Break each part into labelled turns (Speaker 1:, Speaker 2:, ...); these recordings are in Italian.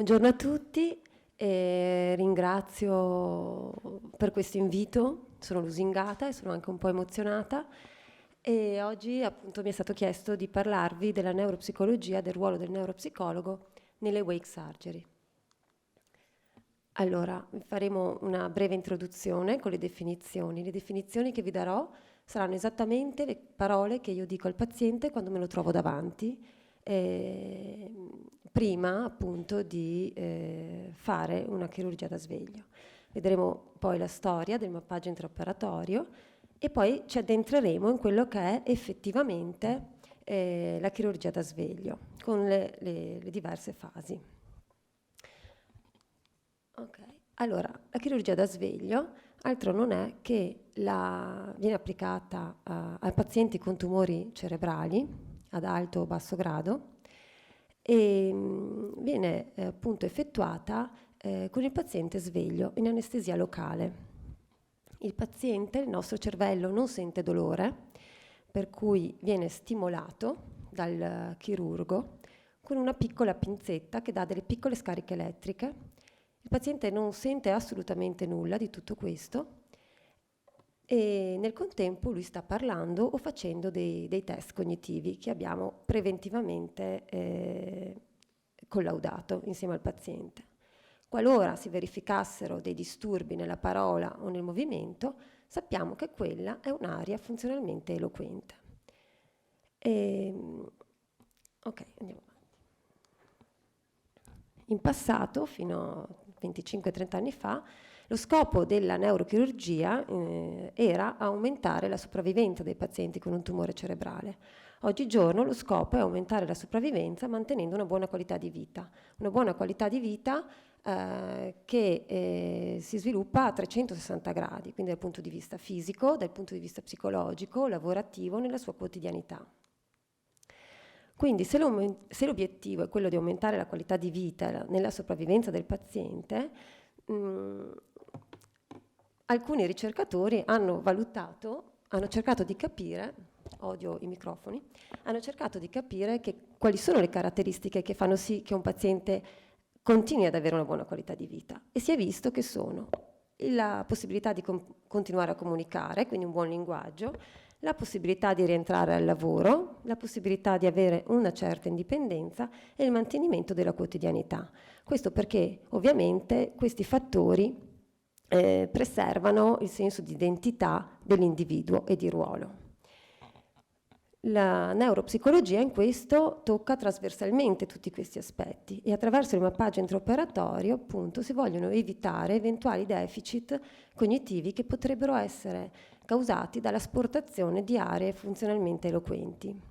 Speaker 1: Buongiorno a tutti e ringrazio per questo invito. Sono lusingata e sono anche un po' emozionata e oggi appunto mi è stato chiesto di parlarvi della neuropsicologia, del ruolo del neuropsicologo nelle wake surgery. Allora, faremo una breve introduzione con le definizioni. Le definizioni che vi darò saranno esattamente le parole che io dico al paziente quando me lo trovo davanti, prima appunto di fare una chirurgia da sveglio. Vedremo poi la storia del mappaggio intraoperatorio e poi ci addentreremo in quello che è effettivamente la chirurgia da sveglio, con le diverse fasi. Ok, allora la chirurgia da sveglio altro non è che viene applicata a pazienti con tumori cerebrali ad alto o basso grado e viene appunto effettuata con il paziente sveglio in anestesia locale. Il paziente, il nostro cervello non sente dolore, per cui viene stimolato dal chirurgo con una piccola pinzetta che dà delle piccole scariche elettriche. Il paziente non sente assolutamente nulla di tutto questo e nel contempo lui sta parlando o facendo dei test cognitivi che abbiamo preventivamente collaudato insieme al paziente. Qualora si verificassero dei disturbi nella parola o nel movimento, sappiamo che quella è un'area funzionalmente eloquente. Ok, andiamo avanti. In passato, fino a 25-30 anni fa, lo scopo della neurochirurgia era aumentare la sopravvivenza dei pazienti con un tumore cerebrale. Oggigiorno lo scopo è aumentare la sopravvivenza mantenendo una buona qualità di vita. Una buona qualità di vita che si sviluppa a 360 gradi, quindi dal punto di vista fisico, dal punto di vista psicologico, lavorativo, nella sua quotidianità. Quindi se l'obiettivo è quello di aumentare la qualità di vita nella sopravvivenza del paziente, alcuni ricercatori hanno cercato di capire, odio i microfoni, hanno cercato di capire quali sono le caratteristiche che fanno sì che un paziente continui ad avere una buona qualità di vita, e si è visto che sono la possibilità di continuare a comunicare, quindi un buon linguaggio, la possibilità di rientrare al lavoro, la possibilità di avere una certa indipendenza e il mantenimento della quotidianità. Questo perché ovviamente questi fattori preservano il senso di identità dell'individuo e di ruolo. La neuropsicologia in questo tocca trasversalmente tutti questi aspetti e attraverso il mappaggio intraoperatorio appunto si vogliono evitare eventuali deficit cognitivi che potrebbero essere causati dall'asportazione di aree funzionalmente eloquenti.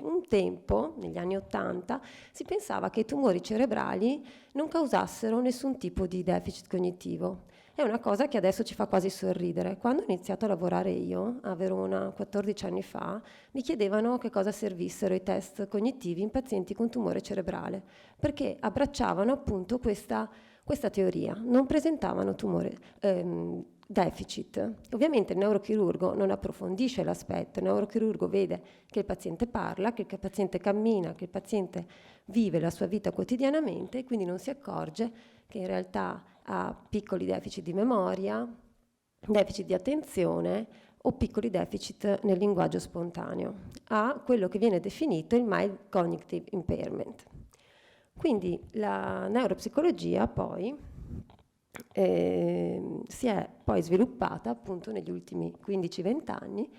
Speaker 1: Un tempo, negli anni '80, si pensava che i tumori cerebrali non causassero nessun tipo di deficit cognitivo. È una cosa che adesso ci fa quasi sorridere. Quando ho iniziato a lavorare io, a Verona, 14 anni fa, mi chiedevano che cosa servissero i test cognitivi in pazienti con tumore cerebrale, perché abbracciavano appunto questa teoria, non presentavano deficit. Ovviamente il neurochirurgo non approfondisce l'aspetto, il neurochirurgo vede che il paziente parla, che il paziente cammina, che il paziente vive la sua vita quotidianamente e quindi non si accorge che in realtà ha piccoli deficit di memoria, deficit di attenzione o piccoli deficit nel linguaggio spontaneo. Ha quello che viene definito il mild cognitive impairment. Quindi la neuropsicologia poi si è poi sviluppata appunto negli ultimi 15-20 anni,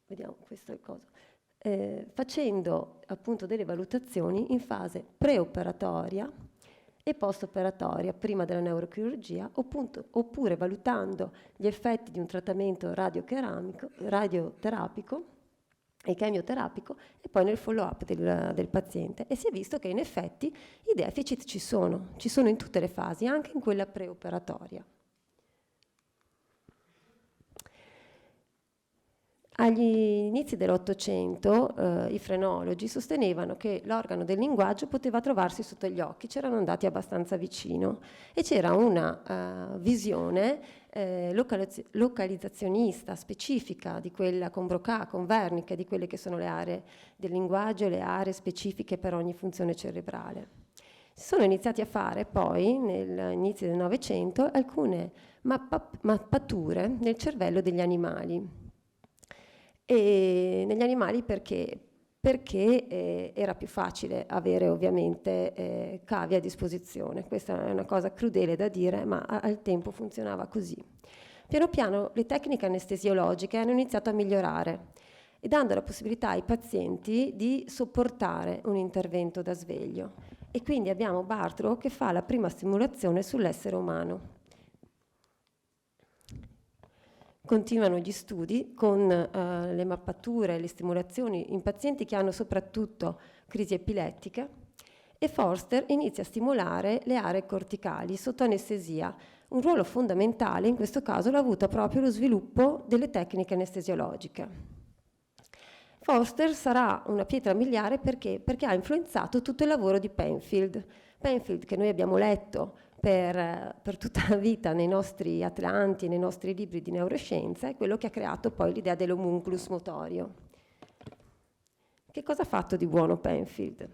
Speaker 1: vediamo questo è il coso, facendo appunto delle valutazioni in fase preoperatoria e post-operatoria prima della neurochirurgia, oppure valutando gli effetti di un trattamento radioterapico e chemioterapico e poi nel follow-up del paziente, e si è visto che in effetti i deficit ci sono in tutte le fasi, anche in quella preoperatoria. Agli inizi dell'Ottocento i frenologi sostenevano che l'organo del linguaggio poteva trovarsi sotto gli occhi, c'erano andati abbastanza vicino e c'era una visione localizzazionista specifica di quella con Broca, con Wernicke, di quelle che sono le aree del linguaggio e le aree specifiche per ogni funzione cerebrale. Si sono iniziati a fare poi, all'inizio del Novecento, alcune mappature nel cervello degli animali. E negli animali perché? Perché era più facile avere ovviamente cavi a disposizione. Questa è una cosa crudele da dire, ma al tempo funzionava così. Piano piano le tecniche anestesiologiche hanno iniziato a migliorare e dando la possibilità ai pazienti di sopportare un intervento da sveglio. E quindi abbiamo Bartrow che fa la prima stimolazione sull'essere umano. Continuano gli studi con le mappature e le stimolazioni in pazienti che hanno soprattutto crisi epilettiche e Forster inizia a stimolare le aree corticali sotto anestesia. Un ruolo fondamentale in questo caso l'ha avuto proprio lo sviluppo delle tecniche anestesiologiche. Forster sarà una pietra miliare perché ha influenzato tutto il lavoro di Penfield. Penfield che noi abbiamo letto per tutta la vita nei nostri atlanti e nei nostri libri di neuroscienza, è quello che ha creato poi l'idea dell'homunculus motorio. Che cosa ha fatto di buono Penfield?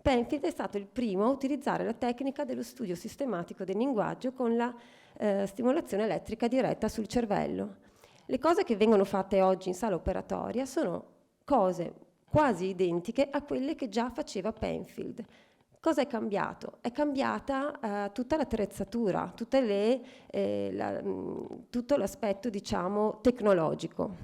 Speaker 1: Penfield è stato il primo a utilizzare la tecnica dello studio sistematico del linguaggio con la stimolazione elettrica diretta sul cervello. Le cose che vengono fatte oggi in sala operatoria sono cose quasi identiche a quelle che già faceva Penfield. Cosa è cambiato? È cambiata tutta l'attrezzatura, tutto l'aspetto, diciamo, tecnologico.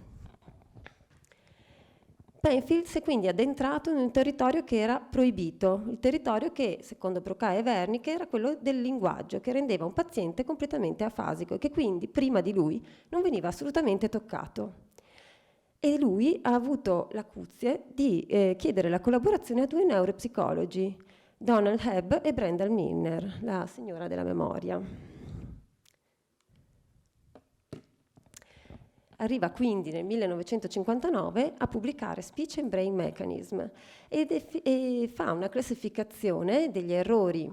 Speaker 1: Penfield si è quindi addentrato in un territorio che era proibito, il territorio che, secondo Broca e Wernicke, era quello del linguaggio, che rendeva un paziente completamente afasico e che quindi, prima di lui, non veniva assolutamente toccato. E lui ha avuto l'acuzie di chiedere la collaborazione a due neuropsicologi, Donald Hebb e Brenda Milner, la signora della memoria. Arriva quindi nel 1959 a pubblicare Speech and Brain Mechanism e fa una classificazione degli errori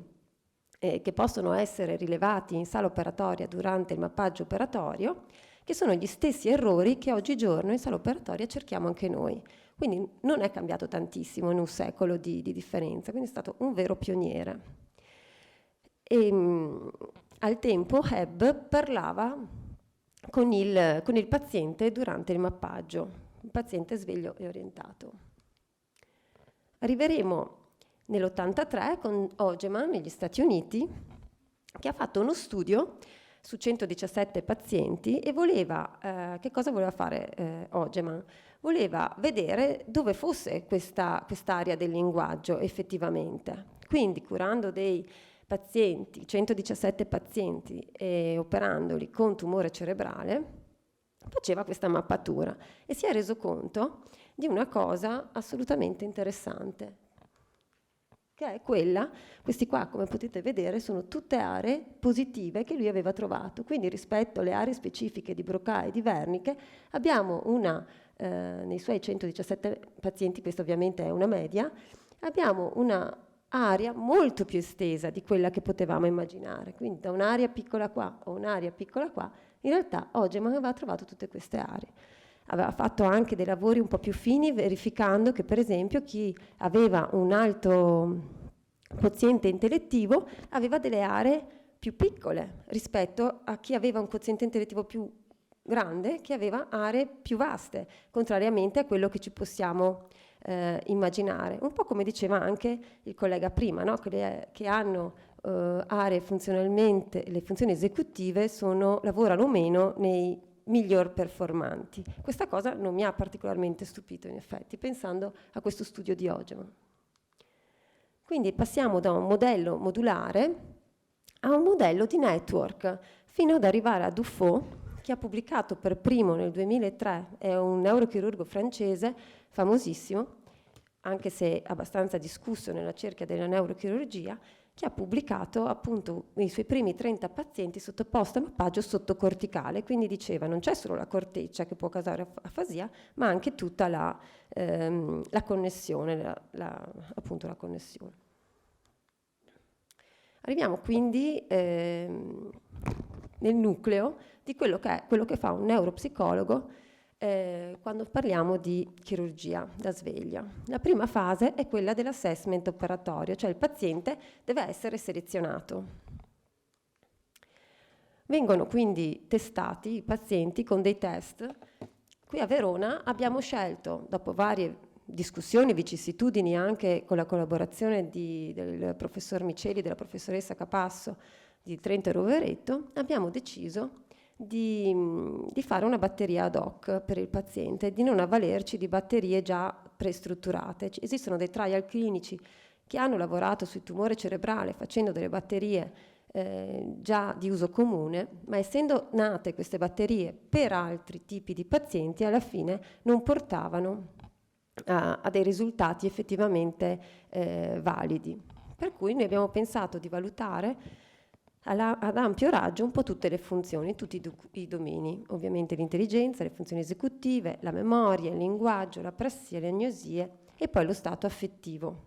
Speaker 1: che possono essere rilevati in sala operatoria durante il mappaggio operatorio, che sono gli stessi errori che oggigiorno in sala operatoria cerchiamo anche noi. Quindi non è cambiato tantissimo in un secolo di differenza, quindi è stato un vero pioniere. Al tempo Hebb parlava con il paziente durante il mappaggio, il paziente sveglio e orientato. Arriveremo nell'83 con Hogeman negli Stati Uniti, che ha fatto uno studio su 117 pazienti e che cosa voleva fare Hogeman? Voleva vedere dove fosse quest'area del linguaggio effettivamente. Quindi curando dei pazienti, 117 pazienti e operandoli con tumore cerebrale, faceva questa mappatura e si è reso conto di una cosa assolutamente interessante, che è quella, questi qua come potete vedere sono tutte aree positive che lui aveva trovato, quindi rispetto alle aree specifiche di Broca e di Wernicke abbiamo nei suoi 117 pazienti, questo ovviamente è una media, abbiamo una area molto più estesa di quella che potevamo immaginare, quindi da un'area piccola qua o un'area piccola qua, in realtà Hogeman aveva trovato tutte queste aree. Aveva fatto anche dei lavori un po' più fini verificando che per esempio chi aveva un alto quoziente intellettivo aveva delle aree più piccole rispetto a chi aveva un quoziente intellettivo più grande che aveva aree più vaste, contrariamente a quello che ci possiamo immaginare. Un po' come diceva anche il collega prima, no? che hanno aree funzionalmente, le funzioni esecutive lavorano meno nei miglior performanti. Questa cosa non mi ha particolarmente stupito in effetti, pensando a questo studio di Hogeman. Quindi passiamo da un modello modulare a un modello di network, fino ad arrivare a Dufaux, che ha pubblicato per primo nel 2003, è un neurochirurgo francese famosissimo, anche se abbastanza discusso nella cerchia della neurochirurgia, che ha pubblicato appunto i suoi primi 30 pazienti sottoposti a mappaggio sottocorticale, quindi diceva non c'è solo la corteccia che può causare afasia, ma anche tutta la connessione, appunto la connessione. Arriviamo quindi nel nucleo di quello che fa un neuropsicologo quando parliamo di chirurgia da sveglia. La prima fase è quella dell'assessment operatorio, cioè il paziente deve essere selezionato. Vengono quindi testati i pazienti con dei test. Qui a Verona abbiamo scelto, dopo varie discussioni, vicissitudini, anche con la collaborazione del professor Miceli e della professoressa Capasso di Trento e Rovereto, abbiamo deciso di fare una batteria ad hoc per il paziente, di non avvalerci di batterie già prestrutturate. Esistono dei trial clinici che hanno lavorato sul tumore cerebrale facendo delle batterie già di uso comune, ma essendo nate queste batterie per altri tipi di pazienti, alla fine non portavano a dei risultati effettivamente validi. Per cui noi abbiamo pensato di valutare ad ampio raggio un po' tutte le funzioni, tutti i domini, ovviamente l'intelligenza, le funzioni esecutive, la memoria, il linguaggio, la prassia, le agnosie e poi lo stato affettivo,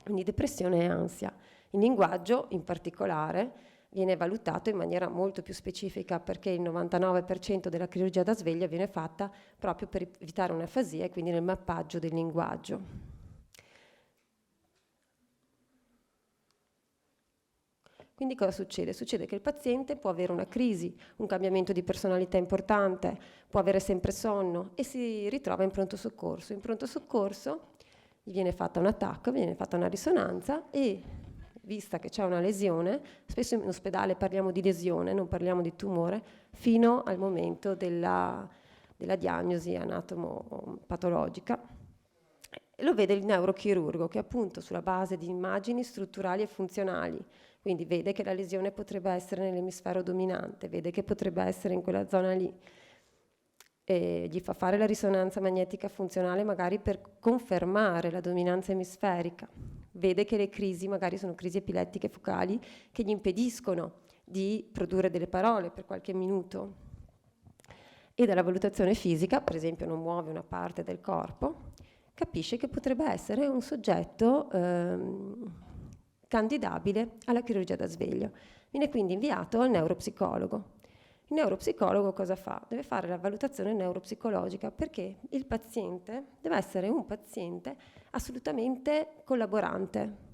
Speaker 1: quindi depressione e ansia. Il linguaggio in particolare viene valutato in maniera molto più specifica perché il 99% della chirurgia da sveglia viene fatta proprio per evitare un'afasia e quindi nel mappaggio del linguaggio. Quindi cosa succede? Succede che il paziente può avere una crisi, un cambiamento di personalità importante, può avere sempre sonno e si ritrova in pronto soccorso. In pronto soccorso gli viene fatta un attacco, viene fatta una risonanza e, vista che c'è una lesione, spesso in ospedale parliamo di lesione, non parliamo di tumore, fino al momento della diagnosi anatomo-patologica. Lo vede il neurochirurgo che appunto sulla base di immagini strutturali e funzionali, quindi vede che la lesione potrebbe essere nell'emisfero dominante, vede che potrebbe essere in quella zona lì, e gli fa fare la risonanza magnetica funzionale magari per confermare la dominanza emisferica, vede che le crisi magari sono crisi epilettiche focali che gli impediscono di produrre delle parole per qualche minuto, e dalla valutazione fisica, per esempio non muove una parte del corpo, capisce che potrebbe essere un soggetto candidabile alla chirurgia da sveglio. Viene quindi inviato al neuropsicologo. Il neuropsicologo cosa fa? Deve fare la valutazione neuropsicologica perché il paziente deve essere un paziente assolutamente collaborante.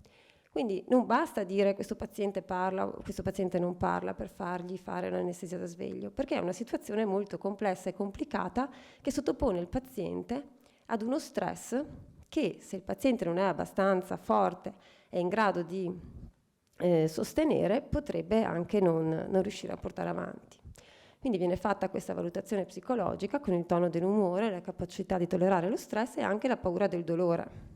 Speaker 1: Quindi non basta dire questo paziente parla o questo paziente non parla per fargli fare l'anestesia da sveglio, perché è una situazione molto complessa e complicata che sottopone il paziente ad uno stress che, se il paziente non è abbastanza forte e in grado di sostenere, potrebbe anche non riuscire a portare avanti. Quindi viene fatta questa valutazione psicologica con il tono dell'umore, la capacità di tollerare lo stress e anche la paura del dolore.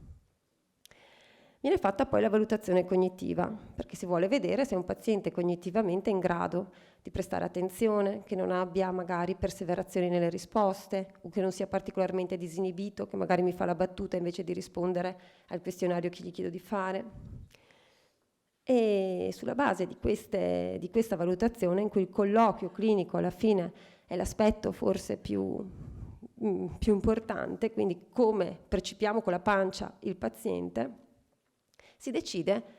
Speaker 1: Viene fatta poi la valutazione cognitiva, perché si vuole vedere se un paziente cognitivamente è in grado di prestare attenzione, che non abbia magari perseverazioni nelle risposte, o che non sia particolarmente disinibito, che magari mi fa la battuta invece di rispondere al questionario che gli chiedo di fare. E sulla base di questa valutazione, in cui il colloquio clinico alla fine è l'aspetto forse più importante, quindi come percepiamo con la pancia il paziente, si decide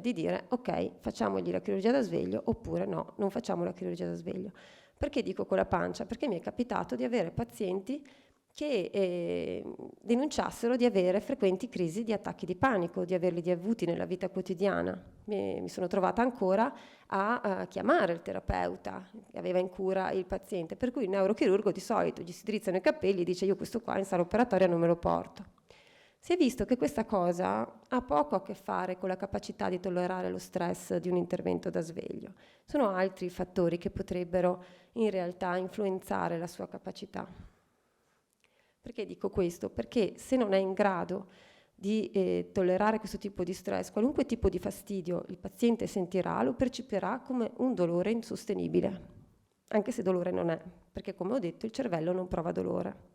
Speaker 1: di dire ok, facciamogli la chirurgia da sveglio oppure no, non facciamo la chirurgia da sveglio. Perché dico con la pancia? Perché mi è capitato di avere pazienti che denunciassero di avere frequenti crisi di attacchi di panico, di averli avuti nella vita quotidiana. Mi sono trovata ancora a chiamare il terapeuta che aveva in cura il paziente, per cui il neurochirurgo di solito gli si drizzano i capelli e dice io questo qua in sala operatoria non me lo porto. Si è visto che questa cosa ha poco a che fare con la capacità di tollerare lo stress di un intervento da sveglio. Sono altri fattori che potrebbero in realtà influenzare la sua capacità. Perché dico questo? Perché se non è in grado di tollerare questo tipo di stress, qualunque tipo di fastidio il paziente sentirà, lo percepirà come un dolore insostenibile, anche se dolore non è, perché come ho detto il cervello non prova dolore.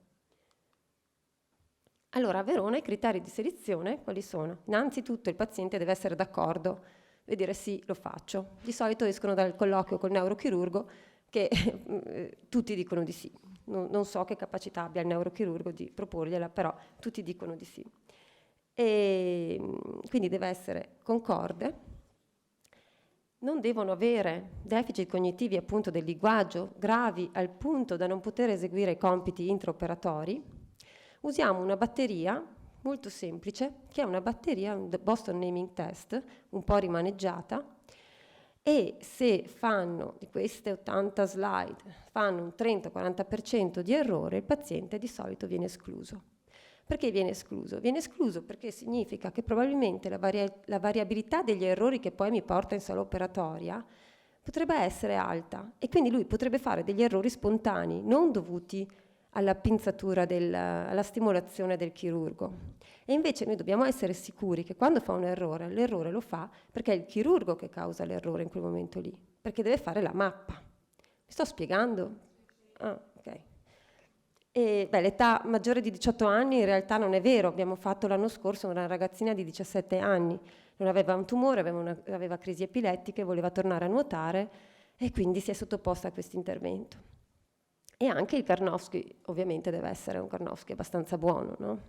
Speaker 1: Allora, a Verona i criteri di selezione quali sono? Innanzitutto il paziente deve essere d'accordo e dire sì, lo faccio. Di solito escono dal colloquio col neurochirurgo che tutti dicono di sì. Non so che capacità abbia il neurochirurgo di proporgliela, però tutti dicono di sì. E quindi deve essere concorde. Non devono avere deficit cognitivi appunto del linguaggio gravi al punto da non poter eseguire i compiti intraoperatori. Usiamo una batteria molto semplice, che è una batteria, un Boston Naming Test, un po' rimaneggiata, e se fanno di queste 80 slide, fanno un 30-40% di errore, il paziente di solito viene escluso. Perché viene escluso? Viene escluso perché significa che probabilmente la variabilità degli errori che poi mi porta in sala operatoria potrebbe essere alta e quindi lui potrebbe fare degli errori spontanei, non dovuti alla pinzatura, alla stimolazione del chirurgo. E invece noi dobbiamo essere sicuri che quando fa un errore, l'errore lo fa perché è il chirurgo che causa l'errore in quel momento lì, perché deve fare la mappa. Mi sto spiegando? Ah, ok. E, l'età maggiore di 18 anni in realtà non è vero, abbiamo fatto l'anno scorso una ragazzina di 17 anni, non aveva un tumore, aveva crisi epilettiche, voleva tornare a nuotare e quindi si è sottoposta a questo intervento. E anche il Karnofsky ovviamente deve essere un Karnofsky abbastanza buono, no?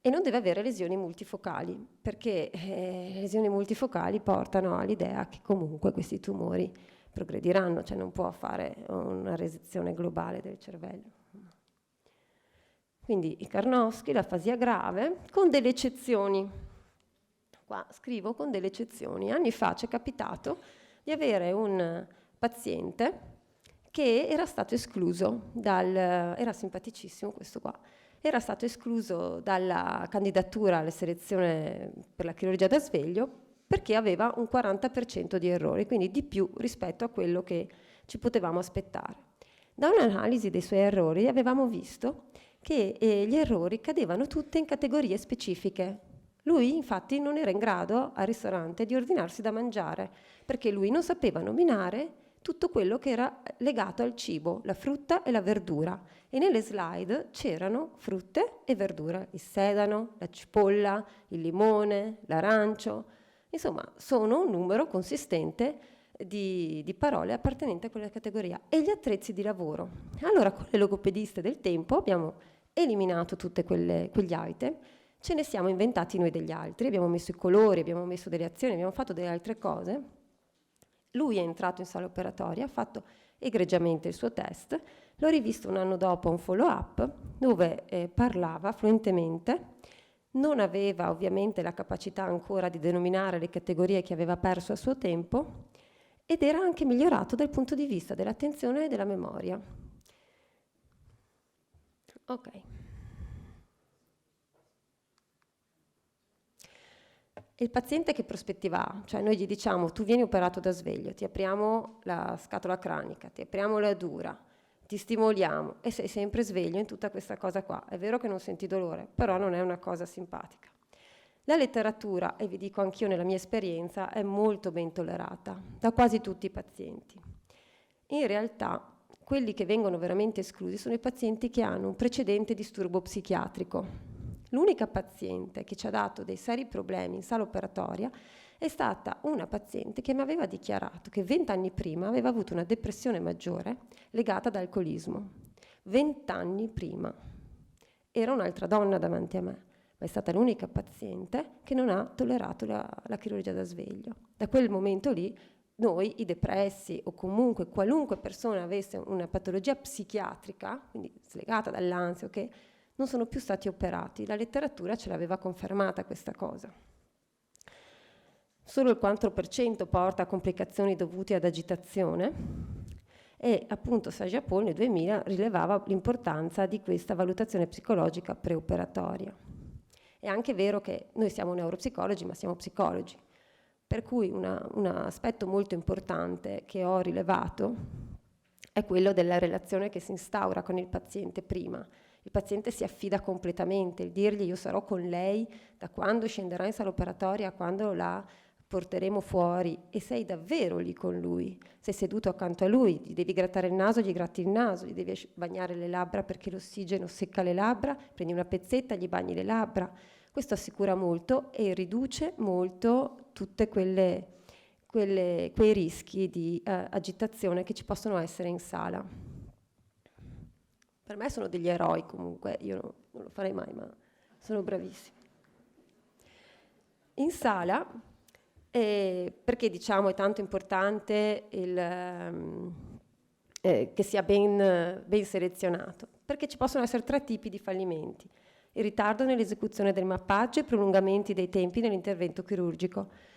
Speaker 1: E non deve avere lesioni multifocali, perché le lesioni multifocali portano all'idea che comunque questi tumori progrediranno, cioè non può fare una resezione globale del cervello. Quindi il Karnofsky, l'afasia grave, con delle eccezioni. Qua scrivo con delle eccezioni. Anni fa ci è capitato di avere un paziente che era stato escluso era simpaticissimo questo qua, era stato escluso dalla candidatura alla selezione per la chirurgia da sveglio perché aveva un 40% di errori, quindi di più rispetto a quello che ci potevamo aspettare. Da un'analisi dei suoi errori avevamo visto che gli errori cadevano tutte in categorie specifiche. Lui infatti non era in grado al ristorante di ordinarsi da mangiare perché lui non sapeva nominare tutto quello che era legato al cibo, la frutta e la verdura. E nelle slide c'erano frutte e verdura, il sedano, la cipolla, il limone, l'arancio. Insomma, sono un numero consistente di parole appartenenti a quella categoria. E gli attrezzi di lavoro. Allora, con le logopediste del tempo abbiamo eliminato tutti quegli item, ce ne siamo inventati noi degli altri, abbiamo messo i colori, abbiamo messo delle azioni, abbiamo fatto delle altre cose. Lui è entrato in sala operatoria, ha fatto egregiamente il suo test, l'ho rivisto un anno dopo a un follow-up dove parlava fluentemente, non aveva ovviamente la capacità ancora di denominare le categorie che aveva perso a suo tempo ed era anche migliorato dal punto di vista dell'attenzione e della memoria. Ok. Il paziente che prospettiva ha? Cioè noi gli diciamo tu vieni operato da sveglio, ti apriamo la scatola cranica, ti apriamo la dura, ti stimoliamo e sei sempre sveglio in tutta questa cosa qua. È vero che non senti dolore, però non è una cosa simpatica. La letteratura, e vi dico anch'io nella mia esperienza, è molto ben tollerata da quasi tutti i pazienti. In realtà quelli che vengono veramente esclusi sono i pazienti che hanno un precedente disturbo psichiatrico. L'unica paziente che ci ha dato dei seri problemi in sala operatoria è stata una paziente che mi aveva dichiarato che 20 anni prima aveva avuto una depressione maggiore legata ad alcolismo. 20 anni prima. Era un'altra donna davanti a me, ma è stata l'unica paziente che non ha tollerato la chirurgia da sveglio. Da quel momento lì noi, i depressi o comunque qualunque persona avesse una patologia psichiatrica, quindi slegata dall'ansia, ok, non sono più stati operati. La letteratura ce l'aveva confermata questa cosa. Solo il 4% porta a complicazioni dovute ad agitazione e appunto Sajapol nel 2000 rilevava l'importanza di questa valutazione psicologica preoperatoria. È anche vero che noi siamo neuropsicologi, ma siamo psicologi, per cui un aspetto molto importante che ho rilevato è quello della relazione che si instaura con il paziente prima. Il paziente si affida completamente, il dirgli io sarò con lei da quando scenderà in sala operatoria a quando la porteremo fuori e sei davvero lì con lui, sei seduto accanto a lui, gli devi grattare il naso, gli gratti il naso, gli devi bagnare le labbra perché l'ossigeno secca le labbra, prendi una pezzetta, gli bagni le labbra. Questo assicura molto e riduce molto tutte quelle quei rischi di agitazione che ci possono essere in sala. Per me sono degli eroi comunque, io non lo farei mai, ma sono bravissimi. In sala, perché diciamo è tanto importante che sia ben selezionato? Perché ci possono essere 3 tipi di fallimenti: il ritardo nell'esecuzione del mappaggio e i prolungamenti dei tempi nell'intervento chirurgico.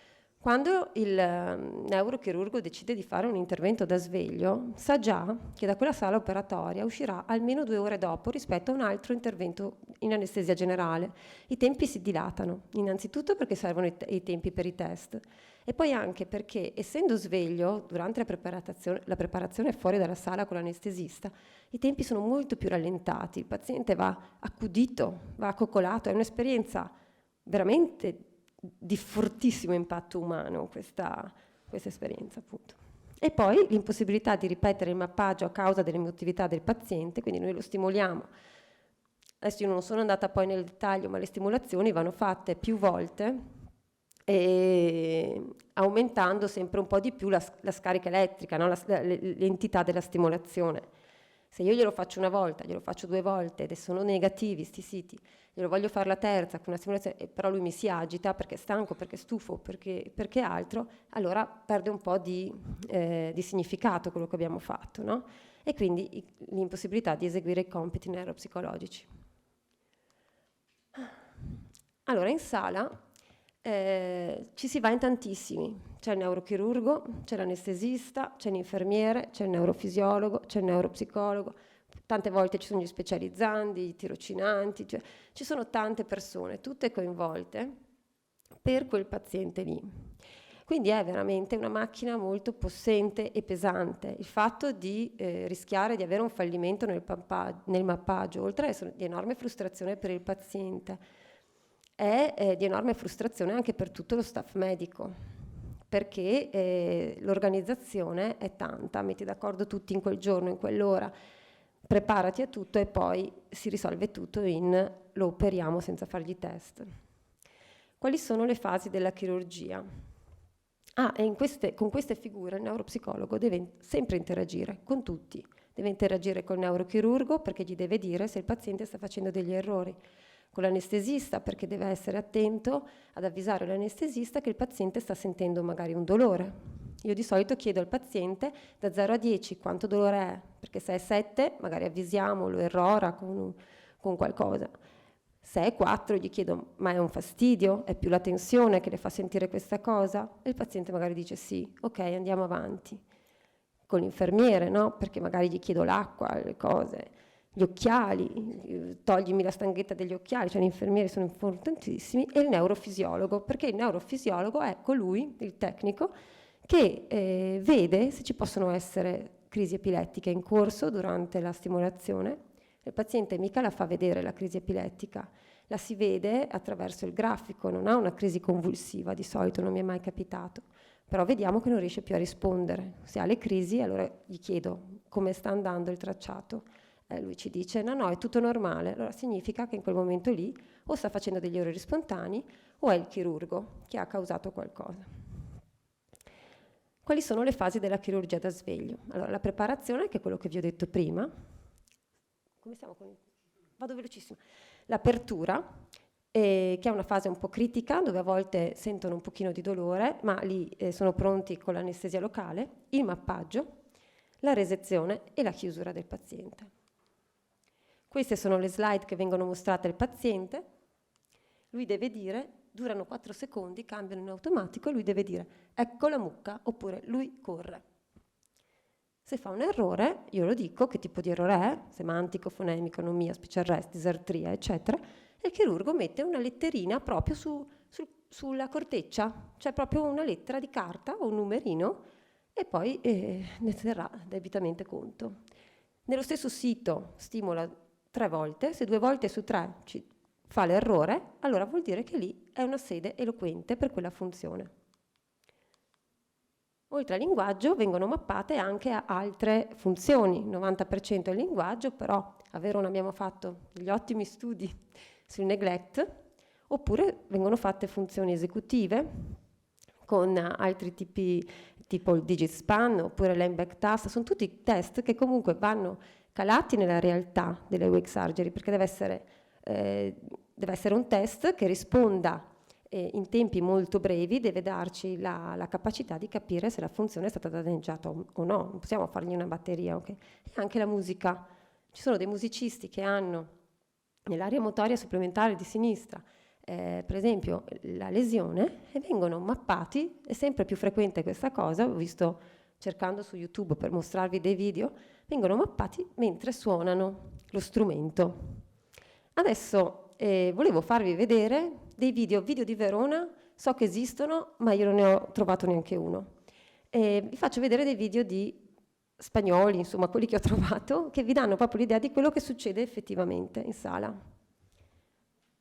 Speaker 1: Quando il neurochirurgo decide di fare un intervento da sveglio, sa già che da quella sala operatoria uscirà almeno 2 ore dopo rispetto a un altro intervento in anestesia generale. I tempi si dilatano, innanzitutto perché servono i tempi per i test, e poi anche perché, essendo sveglio durante la preparazione fuori dalla sala con l'anestesista, i tempi sono molto più rallentati, il paziente va accudito, va accoccolato, è un'esperienza veramente di fortissimo impatto umano questa esperienza, appunto. E poi l'impossibilità di ripetere il mappaggio a causa dell'emotività del paziente, quindi noi lo stimoliamo. Adesso io non sono andata poi nel dettaglio, ma le stimolazioni vanno fatte più volte, e aumentando sempre un po' di più la scarica elettrica, no? L'entità della stimolazione. Se io glielo faccio una volta, glielo faccio 2 volte ed sono negativi sti siti, glielo voglio fare la terza con una stimolazione, però lui mi si agita perché è stanco, perché è stufo, perché altro, allora perde un po' di significato quello che abbiamo fatto, no? E quindi l'impossibilità di eseguire i compiti neuropsicologici. Allora, in sala ci si va in tantissimi: c'è il neurochirurgo, c'è l'anestesista, c'è l'infermiere, c'è il neurofisiologo, c'è il neuropsicologo, tante volte ci sono gli specializzandi, i tirocinanti, cioè ci sono tante persone, tutte coinvolte per quel paziente lì. Quindi è veramente una macchina molto possente e pesante. Il fatto di rischiare di avere un fallimento nel mappaggio, oltre ad essere di enorme frustrazione per il paziente, è di enorme frustrazione anche per tutto lo staff medico, perché l'organizzazione è tanta, metti d'accordo tutti in quel giorno, in quell'ora, preparati a tutto e poi si risolve tutto lo operiamo senza fargli test. Quali sono le fasi della chirurgia? E con queste figure il neuropsicologo deve sempre interagire con tutti, deve interagire col neurochirurgo perché gli deve dire se il paziente sta facendo degli errori, con l'anestesista perché deve essere attento ad avvisare l'anestesista che il paziente sta sentendo magari un dolore. Io di solito chiedo al paziente da 0 a 10 quanto dolore è, perché se è 7 magari avvisiamo, lo errora con qualcosa. Se è 4 gli chiedo ma è un fastidio, è più la tensione che le fa sentire questa cosa? E il paziente magari dice sì, ok, andiamo avanti. Con l'infermiere, no? Perché magari gli chiedo l'acqua, le cose, gli occhiali, toglimi la stanghetta degli occhiali, cioè gli infermieri sono importantissimi, e il neurofisiologo, perché il neurofisiologo è colui, il tecnico, che vede se ci possono essere crisi epilettiche in corso durante la stimolazione. Il paziente mica la fa vedere la crisi epilettica, la si vede attraverso il grafico, non ha una crisi convulsiva, di solito non mi è mai capitato, però vediamo che non riesce più a rispondere. Se ha le crisi, allora gli chiedo come sta andando il tracciato. Lui ci dice no, è tutto normale. Allora significa che in quel momento lì o sta facendo degli errori spontanei o è il chirurgo che ha causato qualcosa. Quali sono le fasi della chirurgia da sveglio? Allora, la preparazione, che è quello che vi ho detto prima. Come stiamo con... Vado velocissimo. L'apertura, che è una fase un po' critica, dove a volte sentono un pochino di dolore, ma lì sono pronti con l'anestesia locale, il mappaggio, la resezione e la chiusura del paziente. Queste sono le slide che vengono mostrate al paziente. Lui deve dire, durano 4 secondi, cambiano in automatico, e lui deve dire ecco la mucca, oppure lui corre. Se fa un errore, io lo dico che tipo di errore è, semantico, fonemico, anomia, speech arrest, disertria, eccetera, e il chirurgo mette una letterina proprio sulla corteccia, cioè proprio una lettera di carta o un numerino, e poi ne terrà debitamente conto. Nello stesso sito stimola 3 volte, se 2 volte su 3 ci fa l'errore, allora vuol dire che lì è una sede eloquente per quella funzione. Oltre al linguaggio vengono mappate anche altre funzioni, il 90% è il linguaggio, però abbiamo fatto degli ottimi studi sul neglect, oppure vengono fatte funzioni esecutive, con altri tipi, tipo il digit span oppure l'embed task, sono tutti test che comunque vanno calati nella realtà delle wake surgery, perché deve essere un test che risponda in tempi molto brevi, deve darci la capacità di capire se la funzione è stata danneggiata o no, non possiamo fargli una batteria, ok? E anche la musica, ci sono dei musicisti che hanno nell'area motoria supplementare di sinistra per esempio la lesione, e vengono mappati, è sempre più frequente questa cosa, ho visto cercando su YouTube per mostrarvi dei video, vengono mappati mentre suonano lo strumento. Adesso volevo farvi vedere dei video di Verona, so che esistono, ma io non ne ho trovato neanche uno. Vi faccio vedere dei video di spagnoli, insomma, quelli che ho trovato, che vi danno proprio l'idea di quello che succede effettivamente in sala.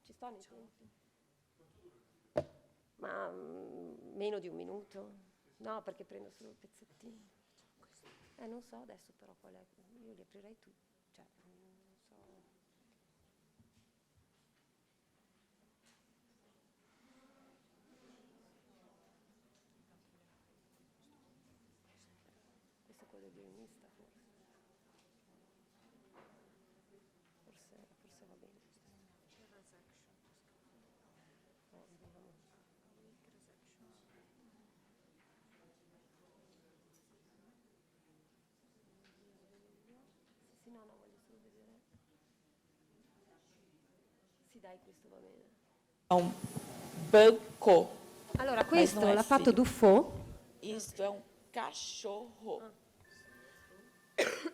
Speaker 1: Ci sto nei tempi? Ma meno di un minuto? No, perché prendo solo pezzettini. Non so adesso però qual è. Io li aprirei tutti. Cioè, non so. Questo è quello del violinista, forse. Forse va bene. Vediamo. Sì, no, voglio solo vedere. Sì, dai, questo va bene.
Speaker 2: É um banco,
Speaker 1: Allora,
Speaker 2: mas
Speaker 1: questo
Speaker 2: não é
Speaker 1: l'ha fatto
Speaker 2: filho.
Speaker 1: Dufaux.
Speaker 2: Isto é um cachorro.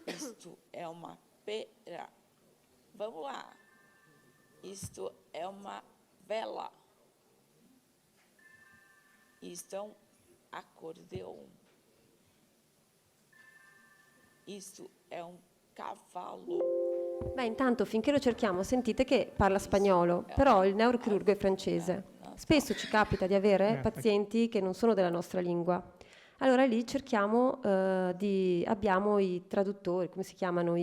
Speaker 2: Isto é uma pera. Vamos lá. Isto é uma vela. Isto é um acordeon. Isto é um cavalo.
Speaker 1: Beh, intanto finché lo cerchiamo, sentite che parla spagnolo, però il neurochirurgo è francese. Spesso ci capita di avere pazienti che non sono della nostra lingua. Allora lì cerchiamo abbiamo i traduttori, come si chiamano?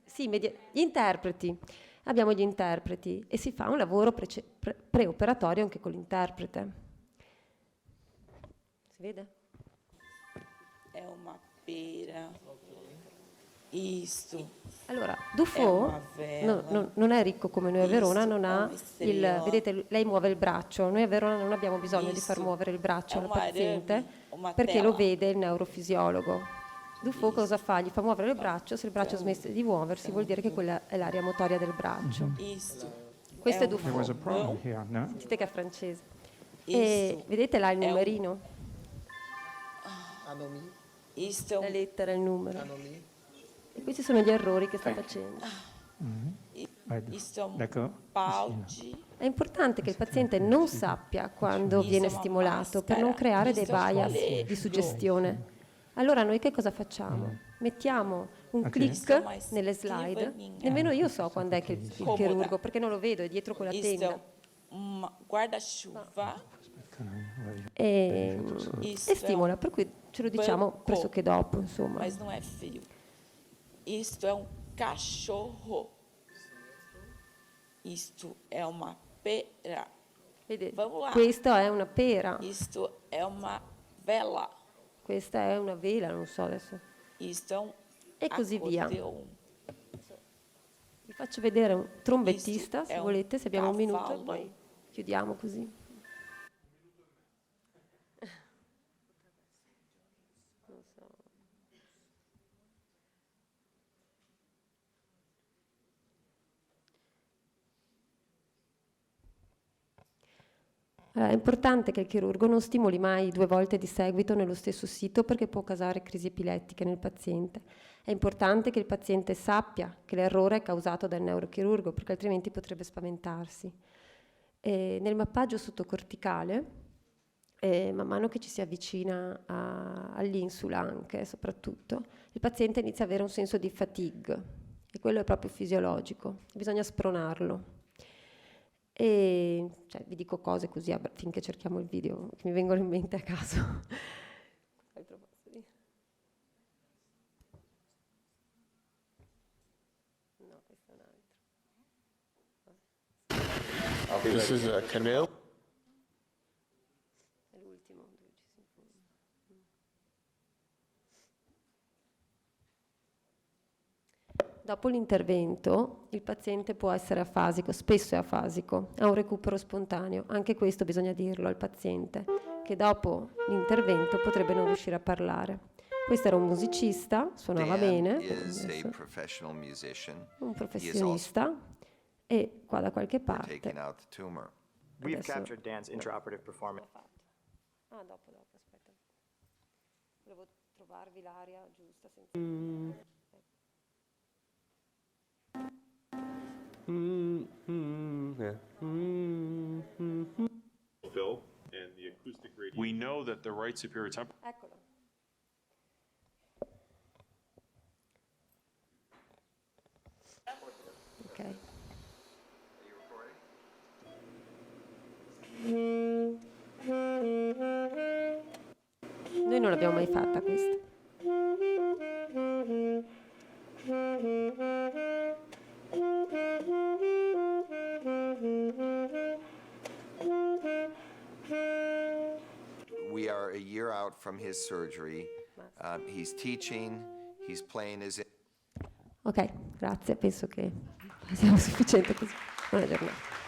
Speaker 1: Sì, gli interpreti. Abbiamo gli interpreti e si fa un lavoro preoperatorio anche con l'interprete. Si vede?
Speaker 2: É uma pera. Isto.
Speaker 1: Allora, Dufaux non è ricco come noi a Verona, non ha vedete, lei muove il braccio, noi a Verona non abbiamo bisogno di far muovere il braccio al paziente perché lo vede il neurofisiologo. Dufaux cosa fa? Gli fa muovere il braccio, se il braccio smette di muoversi vuol dire che quella è l'area motoria del braccio. Questo è Dufaux. Sentite che è francese. E vedete là il numerino? La lettera, il numero. E questi sono gli errori che sta facendo.
Speaker 2: Isto è un balde.
Speaker 1: È importante che il paziente non sappia quando viene stimolato per non creare dei bias di suggestione. Allora noi che cosa facciamo? Mettiamo un click nelle slide, nemmeno io so quando è che il chirurgo, perché non lo vedo, è dietro quella
Speaker 2: Isto
Speaker 1: tenda.
Speaker 2: é um guarda-chuva.
Speaker 1: E stimola, per cui ce lo diciamo pressoché dopo, insomma.
Speaker 2: Mas não é frio. Isto é um cachorro. Isto é uma pera.
Speaker 1: Vedete,
Speaker 2: Vamos lá.
Speaker 1: questa è una pera,
Speaker 2: Isto é uma vela.
Speaker 1: questa è una vela, non so adesso.
Speaker 2: Isto é um
Speaker 1: E così via.
Speaker 2: acordeon.
Speaker 1: Vi faccio vedere un trombettista,
Speaker 2: Questo
Speaker 1: se
Speaker 2: è un
Speaker 1: volete, se abbiamo un minuto, e
Speaker 2: cavallo.
Speaker 1: poi chiudiamo così. Non so. È importante che il chirurgo non stimoli mai 2 volte di seguito nello stesso sito perché può causare crisi epilettiche nel paziente. È importante che il paziente sappia che l'errore è causato dal neurochirurgo perché altrimenti potrebbe spaventarsi. Nel mappaggio sottocorticale, man mano che ci si avvicina all'insula anche soprattutto, il paziente inizia ad avere un senso di fatigue e quello è proprio fisiologico, bisogna spronarlo. E cioè, vi dico cose così finché cerchiamo il video che mi vengono in mente a caso. No, questo è un altro.
Speaker 3: This is a canoe.
Speaker 1: È l'ultimo dove ci si infonde. Dopo l'intervento il paziente può essere afasico, spesso è afasico, ha un recupero spontaneo, anche questo bisogna dirlo al paziente, che dopo l'intervento potrebbe non riuscire a parlare. Questo era un musicista, suonava
Speaker 4: Dan
Speaker 1: bene,
Speaker 4: is a
Speaker 1: adesso,
Speaker 4: professional musician.
Speaker 1: un
Speaker 4: He is also
Speaker 1: professionista, e qua da qualche
Speaker 4: for taking
Speaker 1: parte...
Speaker 4: out the tumor.
Speaker 5: We've
Speaker 1: Adesso-
Speaker 5: captured Dan's intraoperative performance.
Speaker 1: Ah, dopo, aspetta. Volevo trovarvi l'aria giusta. Senza...
Speaker 6: Phil, and the acoustic radio. We know that the right superior temporal.
Speaker 1: Eccolo. Ok. Noi non l'abbiamo mai fatta questa.
Speaker 4: We are a year out from his surgery. He's teaching, he's playing his.
Speaker 1: Ok, grazie, penso che sia sufficiente così. Buona giornata.